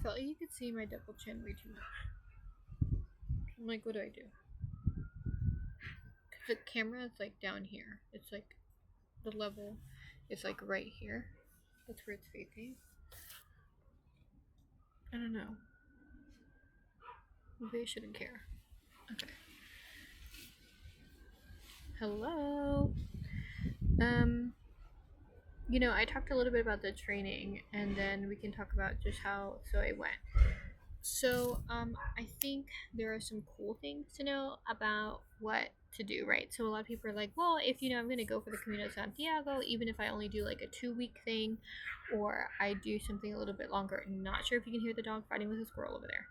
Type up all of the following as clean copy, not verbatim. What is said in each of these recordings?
felt like you could see my double chin way too much. I'm like, what do I do? Because the camera is like down here. It's like the level is like right here. That's where it's facing. I don't know. Maybe I shouldn't care. Okay. Hello. Um, I talked a little bit about the training, and then we can talk about just how so I went. So, I think there are some cool things to know about what to do, right? So, a lot of people are like, well, if I'm going to go for the Camino de Santiago, even if I only do like a 2 week thing, or I do something a little bit longer. I'm not sure if you can hear the dog fighting with a squirrel over there.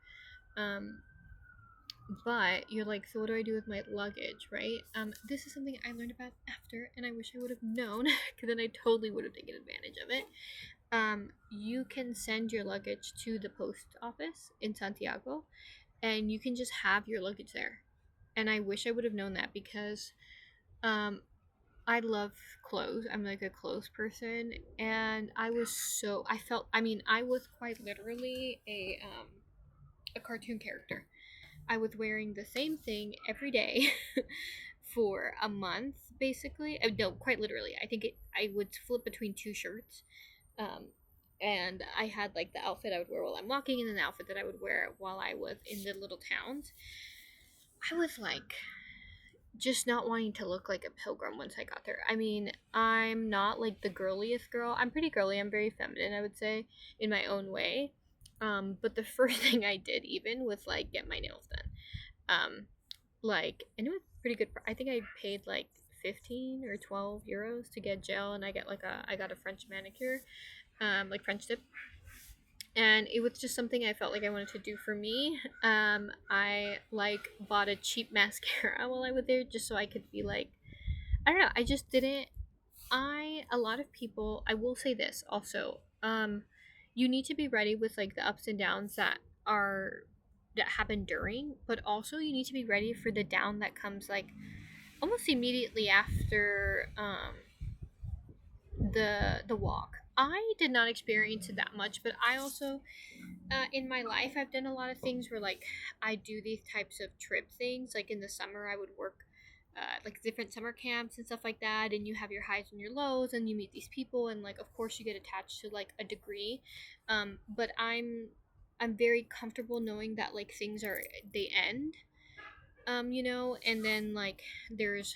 But you're like, so what do I do with my luggage, right? This is something I learned about after, and I wish I would have known, because then I totally would have taken advantage of it. You can send your luggage to the post office in Santiago, and you can just have your luggage there. And I wish I would have known that because um, I love clothes. I'm like a clothes person, and I was quite literally a cartoon character. I was wearing the same thing every day for a month, basically. No, quite literally. I would flip between two shirts. Um, and I had like the outfit I would wear while I'm walking, and then the outfit that I would wear while I was in the little towns. I was like just not wanting to look like a pilgrim once I got there. I mean, I'm not like the girliest girl. I'm pretty girly. I'm very feminine, I would say, in my own way. But the first thing I did even was like get my nails done. And it was pretty good. I think I paid like 15 or 12 euros to get gel, and I got a French manicure, like French tip, and it was just something I felt like I wanted to do for me. I like bought a cheap mascara while I was there just so I could be like, I don't know. I just didn't. A lot of people. I will say this also. You need to be ready with like the ups and downs that happen during, but also you need to be ready for the down that comes like almost immediately after the walk. I did not experience it that much, but I also in my life I've done a lot of things where like I do these types of trip things. Like in the summer, I would work like different summer camps and stuff like that, and you have your highs and your lows, and you meet these people, and like of course you get attached to like a degree. But I'm very comfortable knowing that like they end. And then like there's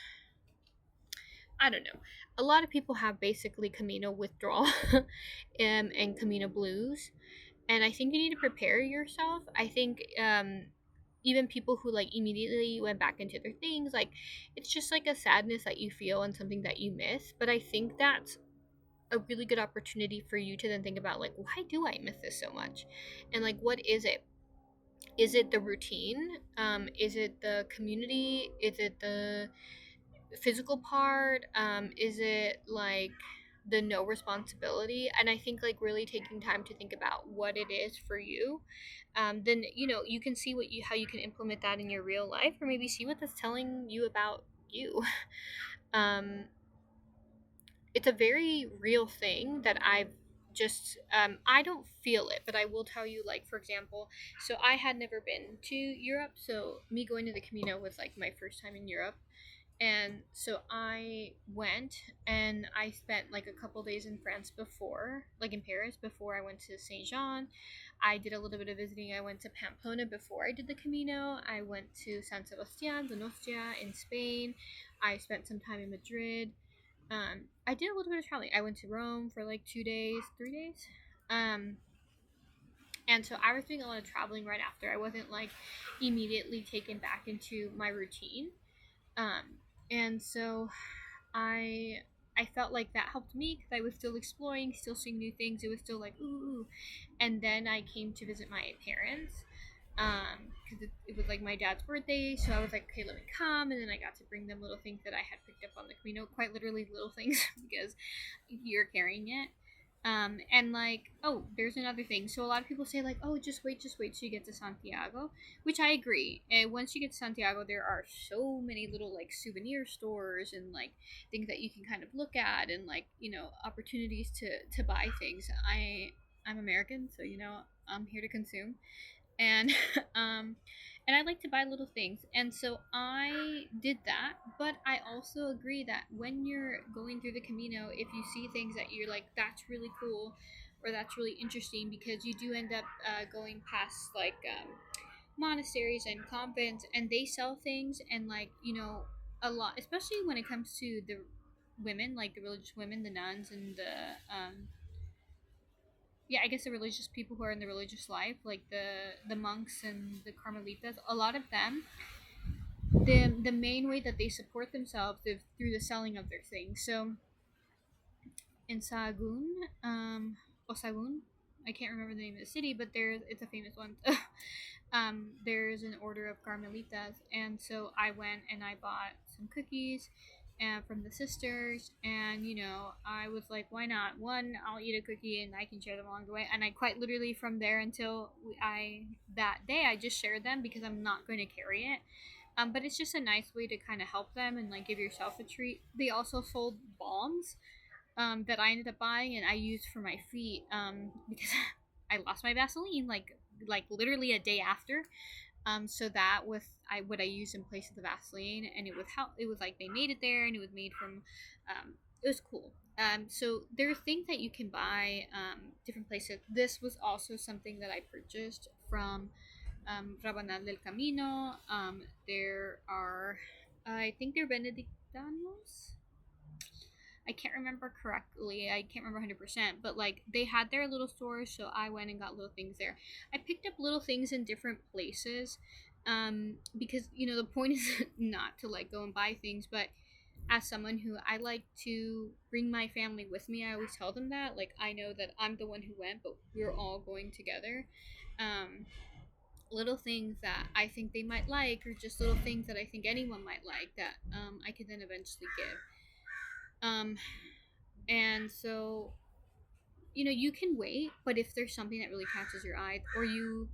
I don't know. A lot of people have basically Camino withdrawal and Camino blues. And I think you need to prepare yourself. I think even people who like immediately went back into their things, like it's just like a sadness that you feel and something that you miss. But I think that's a really good opportunity for you to then think about like, why do I miss this so much? And like, what is it? Is it the routine? Is it the community? Is it the physical part? Is it like the no responsibility? And I think like really taking time to think about what it is for you, then you can see how you can implement that in your real life, or maybe see what that's telling you about you. um, it's a very real thing that I don't feel it, but I will tell you, like, for example, so I had never been to Europe, so me going to the Camino was like my first time in Europe. And so I went, and I spent like a couple days in France before, like in Paris, before I went to Saint Jean. I did a little bit of visiting. I went to Pamplona before I did the Camino. I went to San Sebastian, Donostia in Spain. I spent some time in Madrid. I did a little bit of traveling. I went to Rome for like 2 days, 3 days. Um, and so I was doing a lot of traveling right after. I wasn't like immediately taken back into my routine. Um, and so I felt like that helped me because I was still exploring, still seeing new things. It was still like ooh, and then I came to visit my parents because it was like my dad's birthday, so I was like, okay, let me come, and then I got to bring them little things that I had picked up on the Camino, quite literally little things because you're carrying it. And like, oh, there's another thing. So a lot of people say like, oh, just wait till you get to Santiago, which I agree. And once you get to Santiago, there are so many little like souvenir stores and like things that you can kind of look at, and like opportunities to buy things. I'm American, so I'm here to consume, and um, and I like to buy little things, and so I did that. But I also agree that when you're going through the Camino, if you see things that you're like, that's really cool, or that's really interesting, because you do end up going past like monasteries and convents, and they sell things, and like a lot, especially when it comes to the women, like the religious women, the nuns, and the yeah, I guess the religious people who are in the religious life, like the monks and the Carmelitas. A lot of them, the main way that they support themselves is through the selling of their things. So in Sagun, or Sagun, I can't remember the name of the city, but it's a famous one. There's an order of Carmelitas, and so I went and I bought some cookies and from the sisters, and I was like, why not? One, I'll eat a cookie and I can share them along the way, and I quite literally from there until I that day I just shared them because I'm not going to carry it. But it's just a nice way to kind of help them and like give yourself a treat. They also sold balms that I ended up buying and I used for my feet because I lost my Vaseline like literally a day after. So that with I what I used in place of the Vaseline, and it was how it was like they made it there, and it was made from. It was cool. So there are things that you can buy different places. This was also something that I purchased from Rabanal del Camino. There are, I think they're Benedictanos. I can't remember correctly. I can't remember 100%, but like they had their little stores, so I went and got little things there. I picked up little things in different places because the point is not to like go and buy things, but as someone who I like to bring my family with me, I always tell them that like I know that I'm the one who went, but we're all going together. Um, Little things that I think they might like, or just little things that I think anyone might like that I could then eventually give. Um, and so you can wait, but if there's something that really catches your eye, or you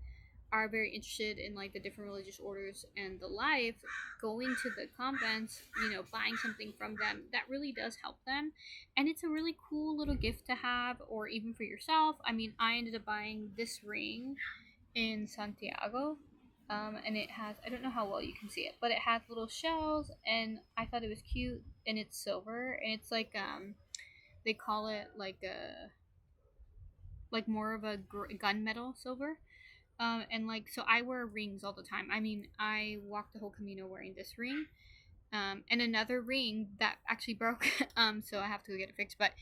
are very interested in like the different religious orders and the life, going to the convents, buying something from them, that really does help them. And it's a really cool little gift to have, or even for yourself. I mean, I ended up buying this ring in Santiago. And it has, I don't know how well you can see it, but it has little shells, and I thought it was cute, and it's silver, and it's like they call it like more of a gunmetal silver. And like, so I wear rings all the time. I mean, I walked the whole Camino wearing this ring, and another ring that actually broke. So I have to go get it fixed. But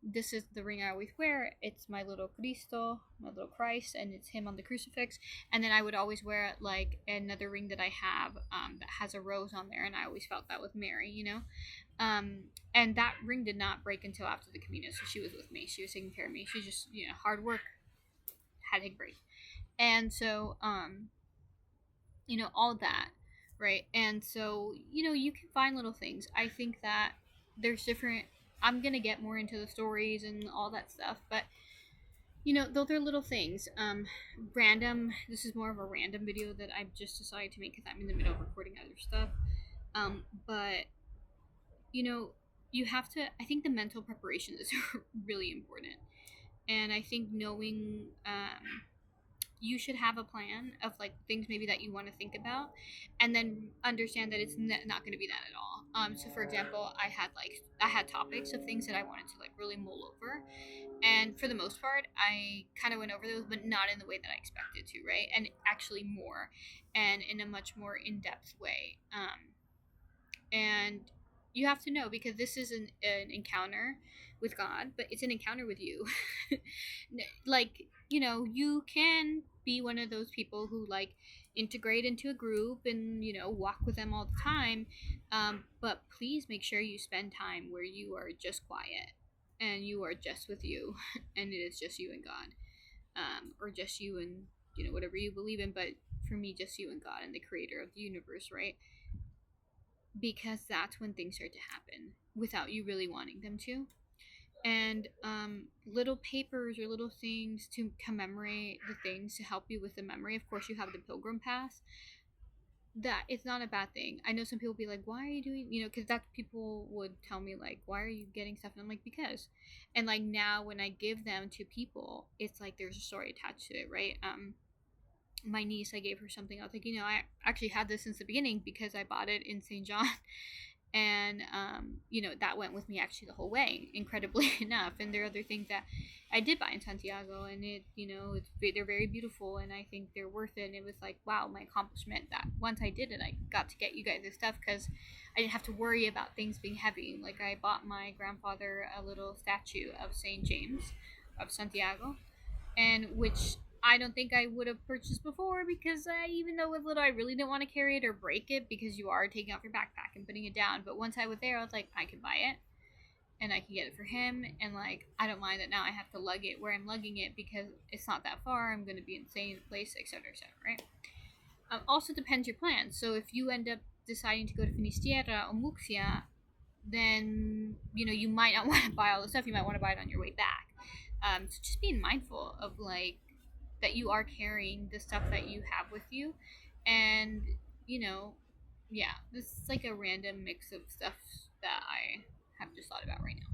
this is the ring I always wear. It's my little Cristo, my little Christ, and it's him on the crucifix. And then I would always wear like another ring that I have that has a rose on there, and I always felt that with Mary. Um, and that ring did not break until after the Camino, so she was with me. She was taking care of me. She just, hard work had to break. And so all that, right? And so you can find little things. I think that there's different, I'm gonna get more into the stories and all that stuff, but those are little things. Random, this is more of a random video that I've just decided to make because I'm in the middle of recording other stuff. But you know you have to, I think the mental preparation is really important. And I think knowing you should have a plan of like things maybe that you want to think about, and then understand that it's not going to be that at all. So for example, I had topics of things that I wanted to like really mull over, and for the most part I kind of went over those, but not in the way that I expected to, right? And actually more, and in a much more in-depth way. And you have to know, because this is an encounter with God, but it's an encounter with you. Like, you can be one of those people who like integrate into a group and walk with them all the time, but please make sure you spend time where you are just quiet and you are just with you and it is just you and God, or just you and whatever you believe in, but for me, just you and God and the creator of the universe, right? Because that's when things start to happen without you really wanting them to. And little papers or little things to commemorate the things, to help you with the memory. Of course, you have the pilgrim pass. that it's not a bad thing. I know some people be like, "Why are you doing?" You know, because that people would tell me like, "Why are you getting stuff?" And I'm like, "Because." And like now, when I give them to people, it's like there's a story attached to it, right? My niece, I gave her something. I was like, I actually had this since the beginning because I bought it in St. John, and that went with me actually the whole way, incredibly enough. And there are other things that I did buy in Santiago, and they're very beautiful, and I think they're worth it. And it was like, wow, my accomplishment that once I did it, I got to get you guys this stuff because I didn't have to worry about things being heavy. Like I bought my grandfather a little statue of Saint James of Santiago, and which I don't think I would have purchased before because even though it was little, I really didn't want to carry it or break it because you are taking off your backpack and putting it down. But once I was there, I was like, I can buy it and I can get it for him, and like I don't mind that now I have to lug it where I'm lugging it because it's not that far. I'm going to be in the same place, etc., etc. Right? Also depends your plan. So if you end up deciding to go to Finisterra or Muxia, then you might not want to buy all the stuff. You might want to buy it on your way back. So just being mindful of like that you are carrying the stuff that you have with you, and you know, yeah, this is like a random mix of stuff that I have just thought about right now.